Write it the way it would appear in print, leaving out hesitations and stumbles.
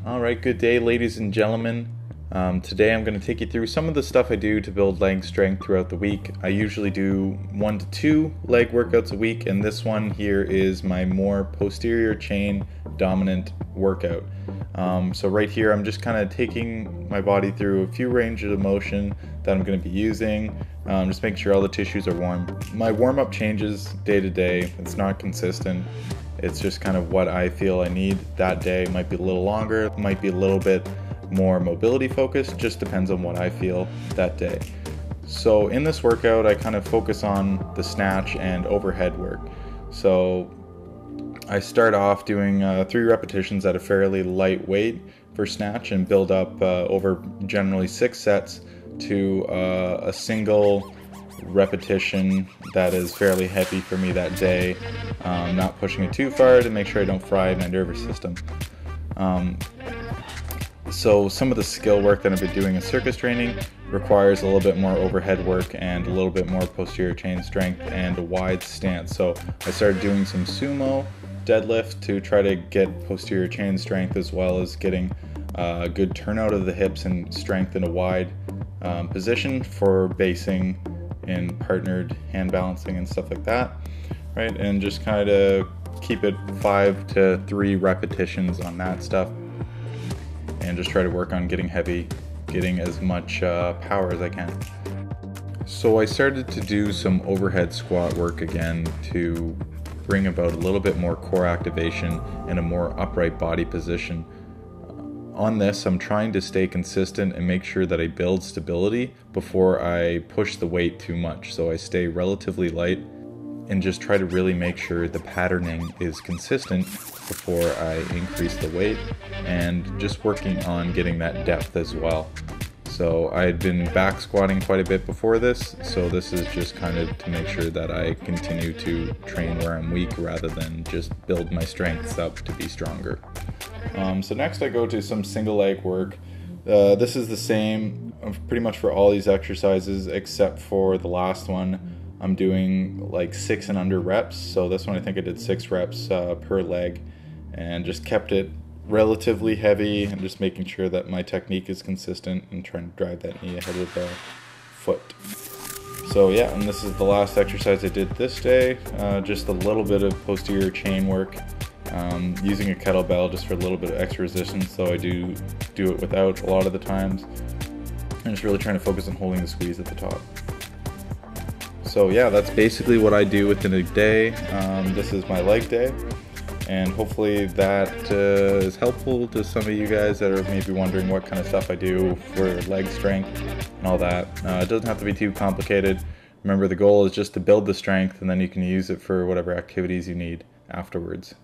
Alright, good day ladies and gentlemen. Today I'm going to take you through some of the stuff I do to build leg strength throughout the week. I usually do 1 to 2 leg workouts a week, and this one here is my more posterior chain dominant workout. So right here I'm just kind of taking my body through a few ranges of motion that I'm going to be using, just making sure all the tissues are warm. My warm-up changes day to day. It's not consistent. It's just kind of what I feel I need that day. It might be a little longer, it might be a little bit more mobility focused, just depends on what I feel that day. So in this workout, I kind of focus on the snatch and overhead work. So I start off doing 3 repetitions at a fairly light weight for snatch and build up over generally 6 sets to a single repetition that is fairly heavy for me that day, not pushing it too far to make sure I don't fry my nervous system. So some of the skill work that I've been doing in circus training requires a little bit more overhead work and a little bit more posterior chain strength and a wide stance. So I started doing some Sumo Deadlift to try to get posterior chain strength, as well as getting a good turnout of the hips and strength in a wide position for basing and partnered hand balancing and stuff like that, right? And just kind of keep it 5 to 3 repetitions on that stuff, and just try to work on getting heavy, getting as much power as I can. So I started to do some overhead squat work again to bring about a little bit more core activation and a more upright body position. On this, I'm trying to stay consistent and make sure that I build stability before I push the weight too much. So I stay relatively light and just try to really make sure the patterning is consistent before I increase the weight, and just working on getting that depth as well. So I had been back squatting quite a bit before this, so this is just kind of to make sure that I continue to train where I'm weak rather than just build my strengths up to be stronger. So next I go to some single leg work. This is the same pretty much for all these exercises except for the last one. I'm doing like 6 and under reps, so this one I think I did 6 reps per leg, and just kept it relatively heavy and just making sure that my technique is consistent and trying to drive that knee ahead of the foot. So yeah, and this is the last exercise I did this day, just a little bit of posterior chain work, using a kettlebell just for a little bit of extra resistance, so I do it without a lot of the times, and just really trying to focus on holding the squeeze at the top. So yeah, that's basically what I do within a day. This is my leg day, and hopefully that is helpful to some of you guys that are maybe wondering what kind of stuff I do for leg strength and all that. It doesn't have to be too complicated. Remember, the goal is just to build the strength, and then you can use it for whatever activities you need afterwards.